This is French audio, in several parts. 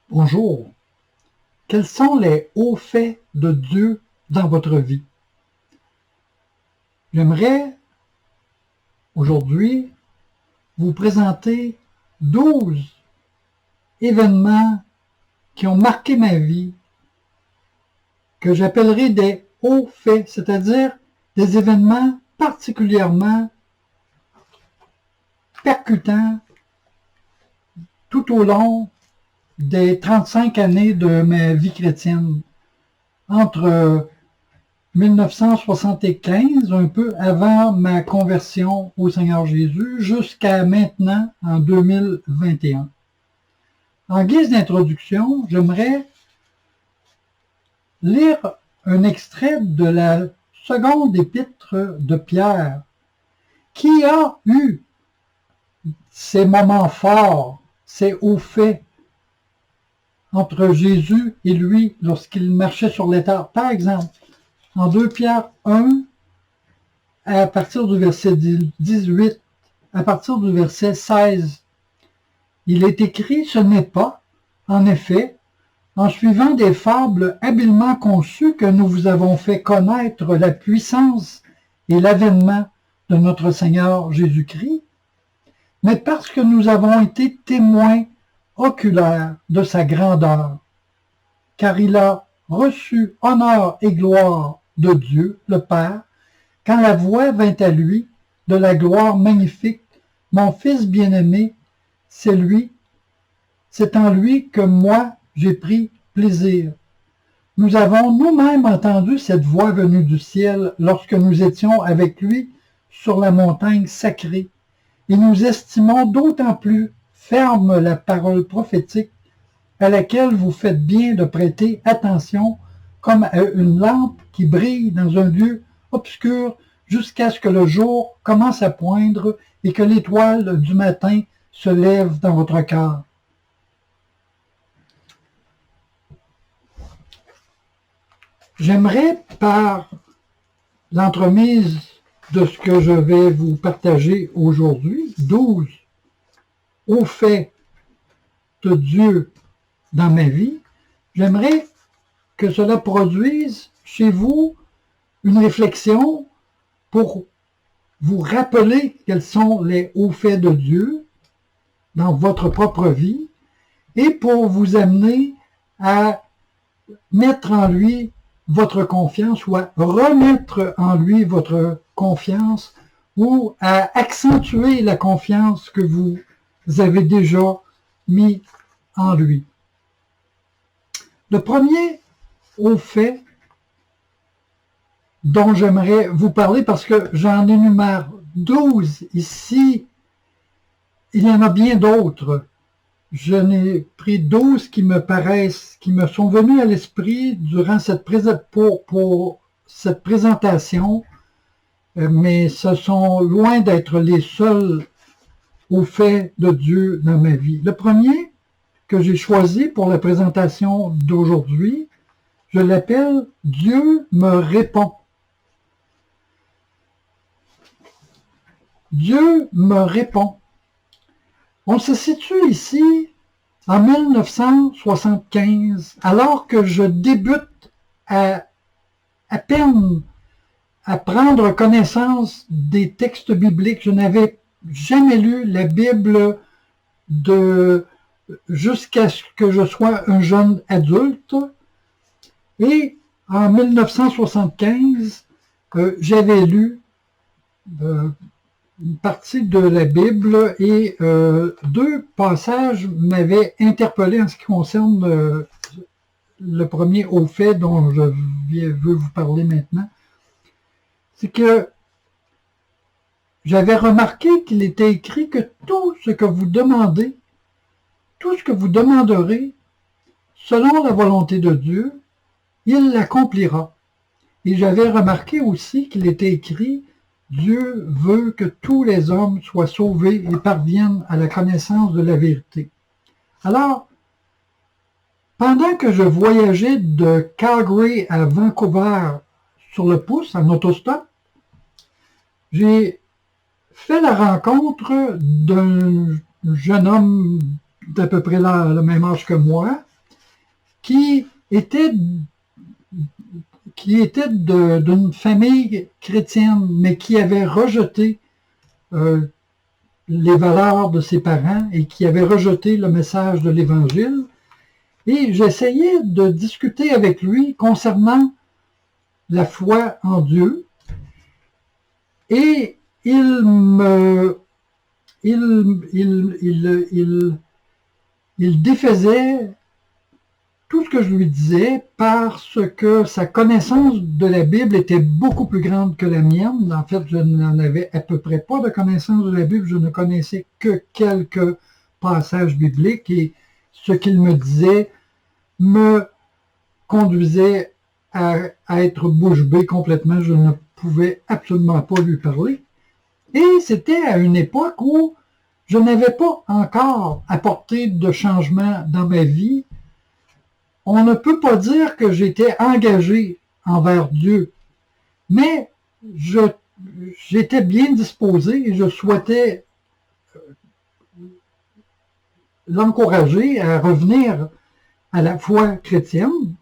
Bonjour. Quels sont les hauts faits de Dieu dans votre vie? J'aimerais aujourd'hui vous présenter 12 événements qui ont marqué ma vie, que j'appellerai des hauts faits, c'est-à-dire des événements particulièrement percutants tout au long des 35 années de ma vie chrétienne, entre 1975, un peu avant ma conversion au Seigneur Jésus, jusqu'à maintenant, en 2021. En guise d'introduction, j'aimerais lire un extrait de la seconde épître de Pierre, qui a eu ces moments forts, ces hauts faits entre Jésus et lui lorsqu'il marchait sur les terres. Par exemple, en 2 Pierre 1, à partir du verset 18, à partir du verset 16, il est écrit « Ce n'est pas, en effet, en suivant des fables habilement conçues que nous vous avons fait connaître la puissance et l'avènement de notre Seigneur Jésus-Christ, mais parce que nous avons été témoins oculaires de sa grandeur, car il a reçu honneur et gloire de Dieu, le Père, quand la voix vint à lui de la gloire magnifique, « Mon Fils bien-aimé, c'est lui, c'est en lui que moi j'ai pris plaisir. » Nous avons nous-mêmes entendu cette voix venue du ciel lorsque nous étions avec lui sur la montagne sacrée, et nous estimons d'autant plus ferme la parole prophétique à laquelle vous faites bien de prêter attention comme à une lampe qui brille dans un lieu obscur jusqu'à ce que le jour commence à poindre et que l'étoile du matin se lève dans votre cœur. J'aimerais, par l'entremise de ce que je vais vous partager aujourd'hui, 12 hauts faits de Dieu dans ma vie, j'aimerais que cela produise chez vous une réflexion pour vous rappeler quels sont les hauts faits de Dieu dans votre propre vie et pour vous amener à mettre en lui votre confiance ou à remettre en lui votre confiance ou à accentuer la confiance que vous avez déjà mis en lui. Le premier haut fait dont j'aimerais vous parler, parce que j'en énumère 12 ici, il y en a bien d'autres. Je n'ai pris 12 qui me paraissent, qui me sont venus à l'esprit durant pour cette présentation, mais ce sont loin d'être les seuls hauts faits de Dieu dans ma vie. Le premier que j'ai choisi pour la présentation d'aujourd'hui, je l'appelle « Dieu me répond ». Dieu me répond. On se situe ici en 1975, alors que je débute à peine à prendre connaissance des textes bibliques. Je n'avais jamais lu la Bible jusqu'à ce que je sois un jeune adulte. Et en 1975, j'avais lu une partie de la Bible et 2 passages m'avaient interpellé en ce qui concerne le premier haut fait dont je veux vous parler maintenant. C'est que j'avais remarqué qu'il était écrit que tout ce que vous demandez, tout ce que vous demanderez, selon la volonté de Dieu, il l'accomplira. Et j'avais remarqué aussi qu'il était écrit Dieu veut que tous les hommes soient sauvés et parviennent à la connaissance de la vérité. Alors, pendant que je voyageais de Calgary à Vancouver sur le pouce, en autostop, j'ai fait la rencontre d'un jeune homme d'à peu près le même âge que moi, qui était d'une famille chrétienne, mais qui avait rejeté les valeurs de ses parents et qui avait rejeté le message de l'Évangile. Et j'essayais de discuter avec lui concernant la foi en Dieu. Et il défaisait tout ce que je lui disais parce que sa connaissance de la Bible était beaucoup plus grande que la mienne. En fait, je n'en avais à peu près pas de connaissance de la Bible. Je ne connaissais que quelques passages bibliques et ce qu'il me disait me conduisait à être bouche bée complètement. Je ne pouvais absolument pas lui parler. Et c'était à une époque où je n'avais pas encore apporté de changement dans ma vie. On ne peut pas dire que j'étais engagé envers Dieu, mais j'étais bien disposé et je souhaitais l'encourager à revenir à la foi chrétienne,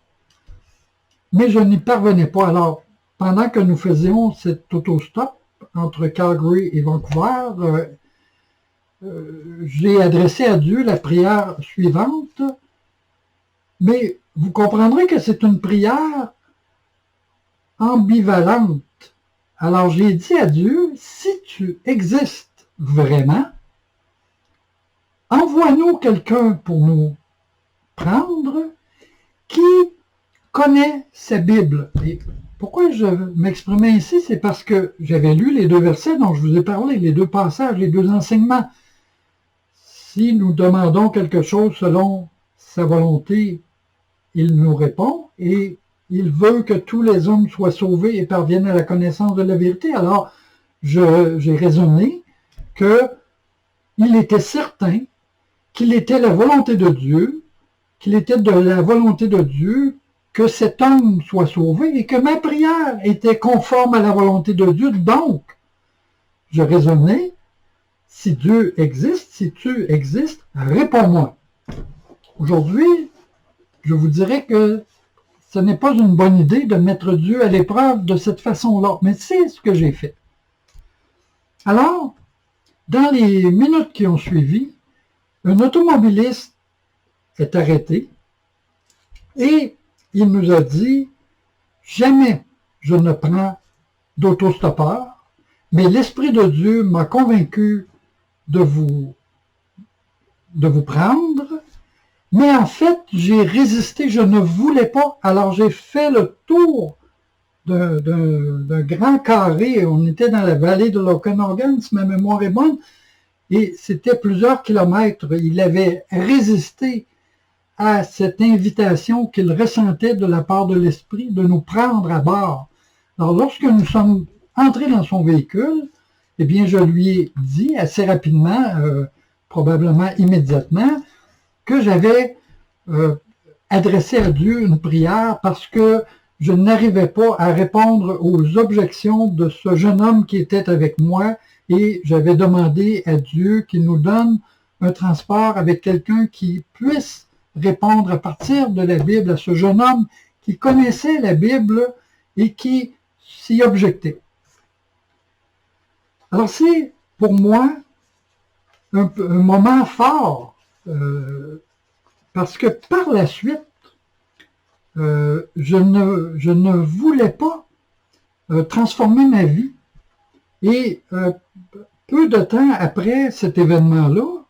mais je n'y parvenais pas. Alors, pendant que nous faisions cet autostop entre Calgary et Vancouver, j'ai adressé à Dieu la prière suivante, mais vous comprendrez que c'est une prière ambivalente. Alors j'ai dit à Dieu, si tu existes vraiment, envoie-nous quelqu'un pour nous prendre qui connaît sa Bible. Et pourquoi je m'exprimais ainsi, c'est parce que j'avais lu les deux versets dont je vous ai parlé, les deux passages, les deux enseignements. Si nous demandons quelque chose selon sa volonté, il nous répond et il veut que tous les hommes soient sauvés et parviennent à la connaissance de la vérité. Alors, j'ai raisonné qu'il était certain qu'il était la volonté de Dieu, qu'il était de la volonté de Dieu que cet homme soit sauvé et que ma prière était conforme à la volonté de Dieu. Donc, je raisonnais, si Dieu existe, si tu existes, réponds-moi. Aujourd'hui, je vous dirais que ce n'est pas une bonne idée de mettre Dieu à l'épreuve de cette façon-là, mais c'est ce que j'ai fait. Alors, dans les minutes qui ont suivi, un automobiliste est arrêté et il nous a dit « Jamais je ne prends d'autostoppeur, mais l'Esprit de Dieu m'a convaincu de vous prendre. Mais en fait, j'ai résisté, je ne voulais pas. Alors j'ai fait le tour d'un grand carré. On était dans la vallée de l'Okanagan, si ma mémoire est bonne, et c'était plusieurs kilomètres. Il avait résisté à cette invitation qu'il ressentait de la part de l'Esprit de nous prendre à bord. Alors lorsque nous sommes entrés dans son véhicule, eh bien je lui ai dit assez rapidement, probablement immédiatement, que j'avais adressé à Dieu une prière parce que je n'arrivais pas à répondre aux objections de ce jeune homme qui était avec moi et j'avais demandé à Dieu qu'il nous donne un transport avec quelqu'un qui puisse répondre à partir de la Bible à ce jeune homme qui connaissait la Bible et qui s'y objectait. Alors c'est pour moi un moment fort parce que par la suite, je ne voulais pas transformer ma vie. Et peu de temps après cet événement-là,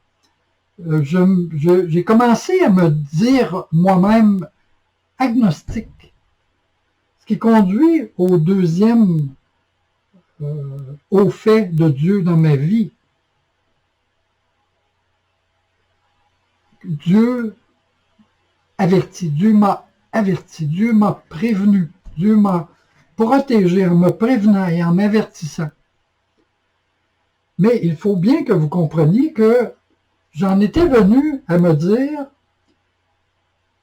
j'ai commencé à me dire moi-même agnostique. Ce qui conduit au deuxième au fait de Dieu dans ma vie. Dieu averti, Dieu m'a averti, Dieu m'a prévenu, Dieu m'a protégé en me prévenant et en m'avertissant. Mais il faut bien que vous compreniez que j'en étais venu à me dire,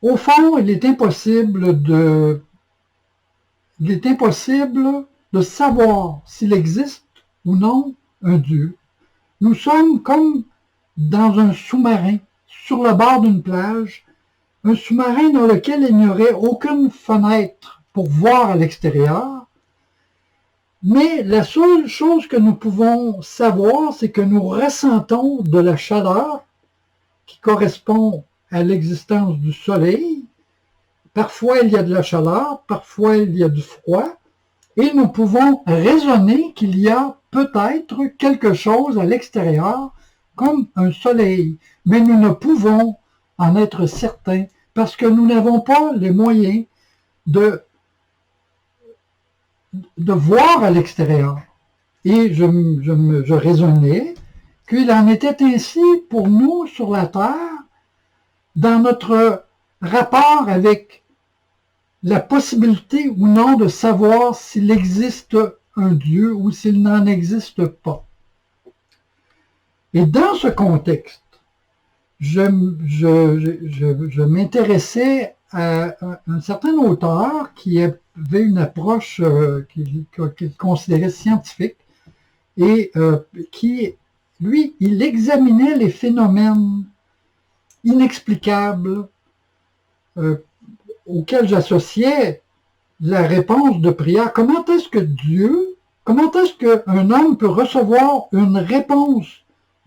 au fond, il est impossible de savoir s'il existe ou non un Dieu. Nous sommes comme dans un sous-marin, sur le bord d'une plage, un sous-marin dans lequel il n'y aurait aucune fenêtre pour voir à l'extérieur, mais la seule chose que nous pouvons savoir, c'est que nous ressentons de la chaleur qui correspond à l'existence du soleil. Parfois il y a de la chaleur, parfois il y a du froid, et nous pouvons raisonner qu'il y a peut-être quelque chose à l'extérieur comme un soleil, mais nous ne pouvons en être certains parce que nous n'avons pas les moyens de voir à l'extérieur. Et je raisonnais qu'il en était ainsi pour nous sur la Terre, dans notre rapport avec la possibilité ou non de savoir s'il existe un Dieu ou s'il n'en existe pas. Et dans ce contexte, je m'intéressais à un certain auteur qui avait une approche qu'il considérait scientifique et qui, lui, il examinait les phénomènes inexplicables auxquels j'associais la réponse de prière. Comment est-ce qu'un homme peut recevoir une réponse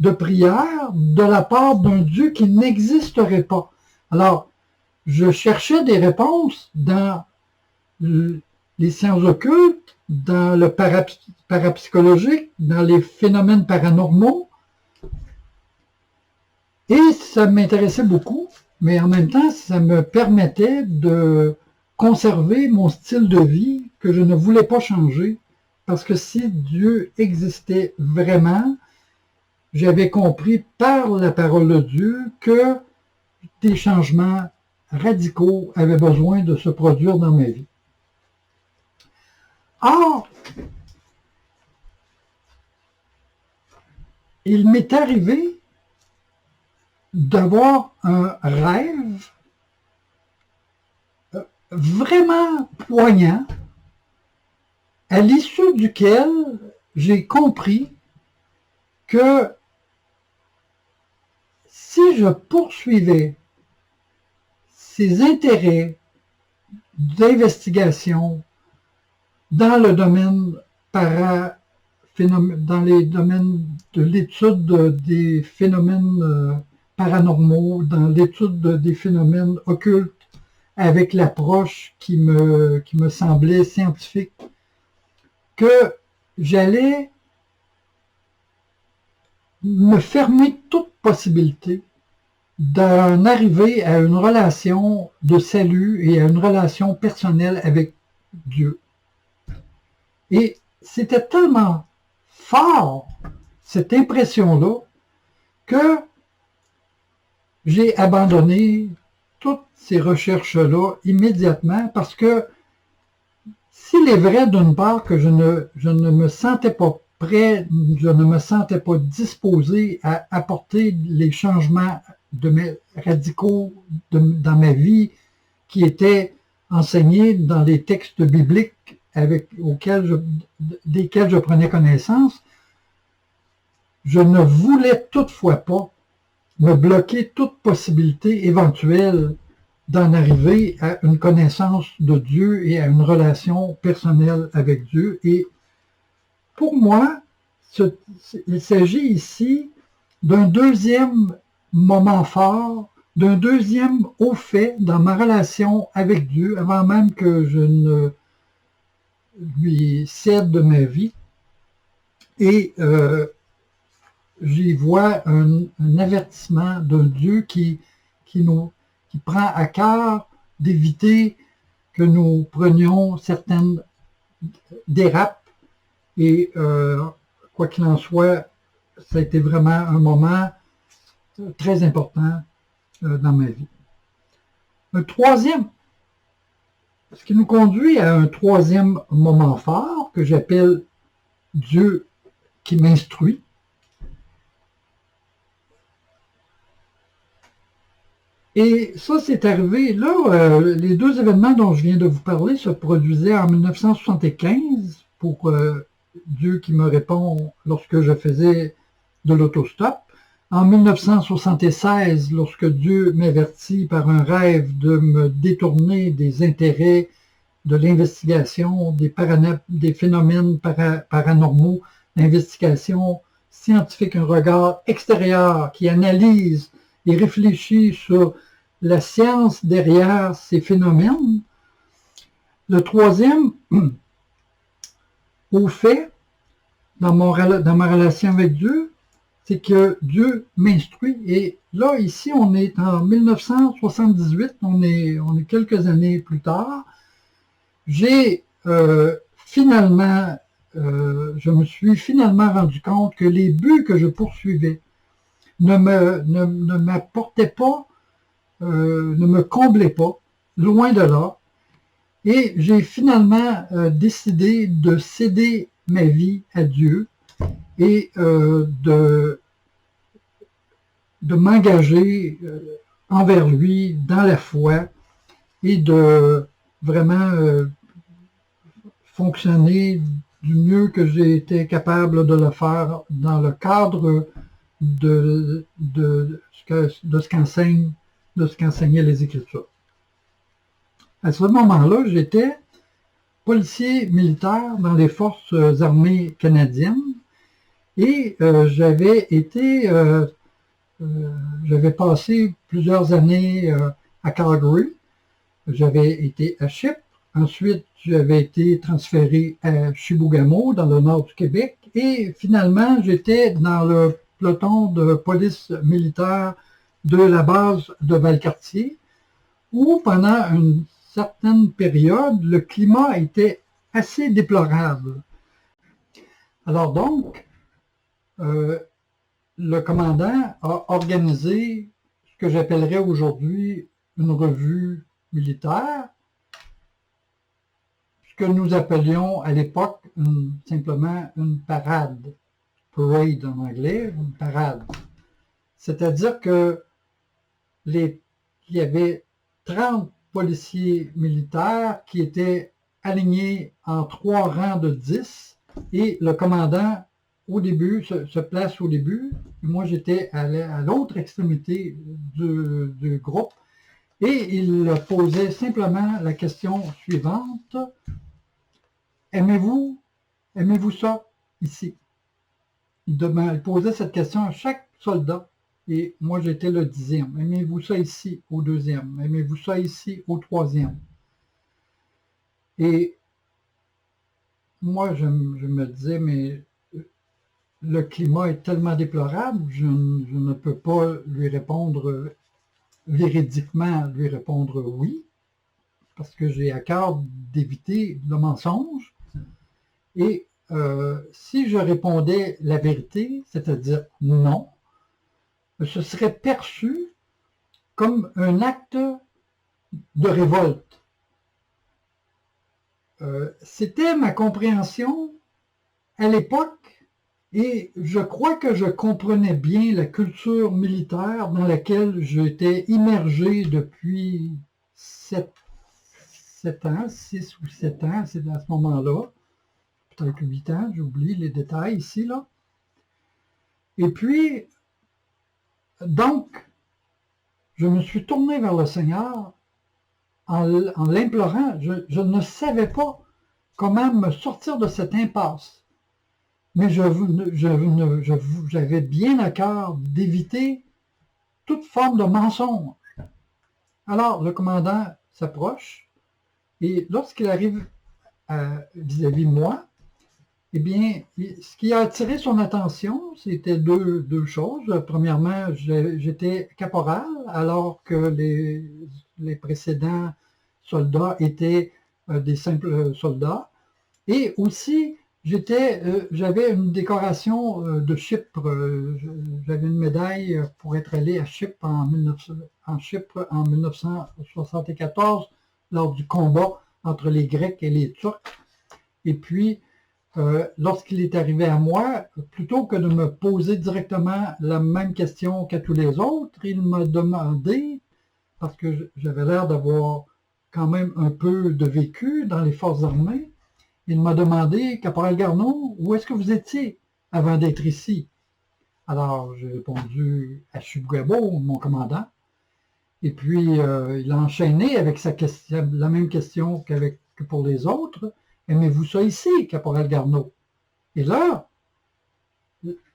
de prière de la part d'un Dieu qui n'existerait pas? Alors, je cherchais des réponses dans les sciences occultes, dans le parapsychologique, dans les phénomènes paranormaux, et ça m'intéressait beaucoup, mais en même temps, ça me permettait de conserver mon style de vie que je ne voulais pas changer, parce que si Dieu existait vraiment, j'avais compris par la parole de Dieu que des changements radicaux avaient besoin de se produire dans ma vie. Or, il m'est arrivé d'avoir un rêve vraiment poignant, à l'issue duquel j'ai compris que si je poursuivais ces intérêts d'investigation dans le domaine dans les domaines de l'étude des phénomènes paranormaux, dans l'étude des phénomènes occultes, avec l'approche qui me semblait scientifique, que j'allais me fermer toute possibilité d'en arriver à une relation de salut et à une relation personnelle avec Dieu. Et c'était tellement fort, cette impression-là, que j'ai abandonné toutes ces recherches-là immédiatement, parce que s'il est vrai d'une part que je ne me sentais pas prêt, je ne me sentais pas disposé à apporter les changements radicaux dans ma vie qui étaient enseignés dans les textes bibliques desquels je prenais connaissance, je ne voulais toutefois pas me bloquer toute possibilité éventuelle d'en arriver à une connaissance de Dieu et à une relation personnelle avec Dieu. Et pour moi, il s'agit ici d'un deuxième moment fort, d'un deuxième haut fait dans ma relation avec Dieu, avant même que je ne lui cède de ma vie. Et j'y vois un avertissement d'un Dieu qui prend à cœur d'éviter que nous prenions certaines dérapes. Et quoi qu'il en soit, ça a été vraiment un moment très important dans ma vie. Ce qui nous conduit à un troisième moment fort que j'appelle Dieu qui m'instruit. Et ça, c'est arrivé, là, les deux événements dont je viens de vous parler se produisaient en 1975 pour Dieu qui me répond lorsque je faisais de l'autostop. En 1976, lorsque Dieu m'avertit par un rêve de me détourner des intérêts de l'investigation, des phénomènes paranormaux, l'investigation scientifique, un regard extérieur qui analyse et réfléchit sur la science derrière ces phénomènes. Le troisième, au fait, dans ma relation avec Dieu, c'est que Dieu m'instruit. Et là, ici, on est en 1978, on est quelques années plus tard. J'ai finalement, je me suis finalement rendu compte que les buts que je poursuivais ne m'apportaient pas, ne me comblaient pas, loin de là. Et j'ai finalement décidé de céder ma vie à Dieu et de m'engager envers lui dans la foi et de vraiment fonctionner du mieux que j'ai été capable de le faire dans le cadre de ce qu'enseignaient les Écritures. À ce moment-là, j'étais policier militaire dans les forces armées canadiennes et j'avais passé plusieurs années à Calgary. J'avais été à Chypre. Ensuite, j'avais été transféré à Chibougamau, dans le nord du Québec. Et finalement, j'étais dans le peloton de police militaire de la base de Valcartier, où pendant une certaine période, le climat était assez déplorable. Alors donc, le commandant a organisé ce que j'appellerais aujourd'hui une revue militaire, ce que nous appelions à l'époque simplement une parade, parade en anglais, une parade. C'est-à-dire que il y avait 30 policiers militaires qui étaient alignés en 3 rangs de 10 et le commandant au début se place au début. Moi j'étais à l'autre extrémité du groupe et il posait simplement la question suivante: aimez-vous ça ici? Il posait cette question à chaque soldat. Et moi, j'étais le 10e. Aimez-vous ça ici au 2e? Aimez-vous ça ici au 3e? Et moi, je me disais, mais le climat est tellement déplorable, je ne peux pas lui répondre véridiquement, lui répondre oui, parce que j'ai à cœur d'éviter le mensonge. Et si je répondais la vérité, c'est-à-dire non, ce serait perçu comme un acte de révolte. C'était ma compréhension à l'époque et je crois que je comprenais bien la culture militaire dans laquelle j'étais immergé depuis 7 ans, 6 ou 7 ans, c'est à ce moment-là, peut-être 8 ans, j'oublie les détails ici, là. Et puis, donc, je me suis tourné vers le Seigneur en l'implorant. Je ne savais pas comment me sortir de cette impasse. Mais j'avais bien à cœur d'éviter toute forme de mensonge. Alors, le commandant s'approche et lorsqu'il arrive vis-à-vis de moi, eh bien, ce qui a attiré son attention, c'était deux choses. Premièrement, j'étais caporal, alors que les précédents soldats étaient des simples soldats. Et aussi, j'avais une décoration de Chypre. J'avais une médaille pour être allé à Chypre en 1974, lors du combat entre les Grecs et les Turcs. Et puis, lorsqu'il est arrivé à moi, plutôt que de me poser directement la même question qu'à tous les autres, il m'a demandé, parce que j'avais l'air d'avoir quand même un peu de vécu dans les forces armées, il m'a demandé: Caporal Garneau, où est-ce que vous étiez avant d'être ici? Alors, j'ai répondu à Chibougamau, mon commandant. Et puis, il a enchaîné avec sa question, la même question que pour les autres. Aimez-vous ça ici, Caporal Garneau? Et là,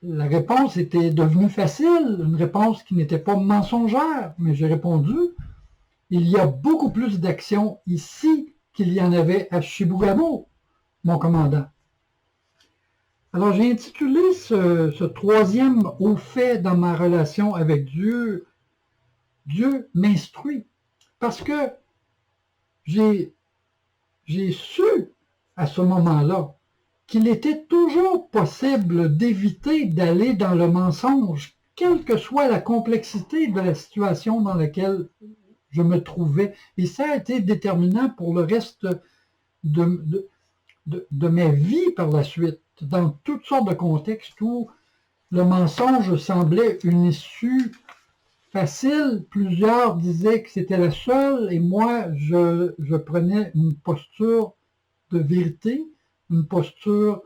la réponse était devenue facile, une réponse qui n'était pas mensongère, mais j'ai répondu, il y a beaucoup plus d'actions ici qu'il y en avait à Chibougamau, mon commandant. Alors j'ai intitulé ce troisième haut fait dans ma relation avec Dieu, Dieu m'instruit, parce que j'ai su à ce moment-là qu'il était toujours possible d'éviter d'aller dans le mensonge, quelle que soit la complexité de la situation dans laquelle je me trouvais. Et ça a été déterminant pour le reste de ma vie par la suite, dans toutes sortes de contextes où le mensonge semblait une issue facile. Plusieurs disaient que c'était la seule, et moi, je prenais une posture de vérité, une posture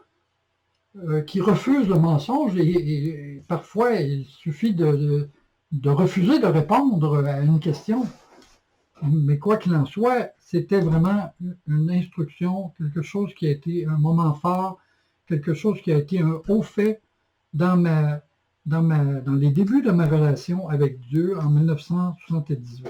qui refuse le mensonge, et parfois il suffit de refuser de répondre à une question. Mais quoi qu'il en soit, c'était vraiment une instruction, quelque chose qui a été un moment fort, quelque chose qui a été un haut fait dans dans les débuts de ma relation avec Dieu en 1978.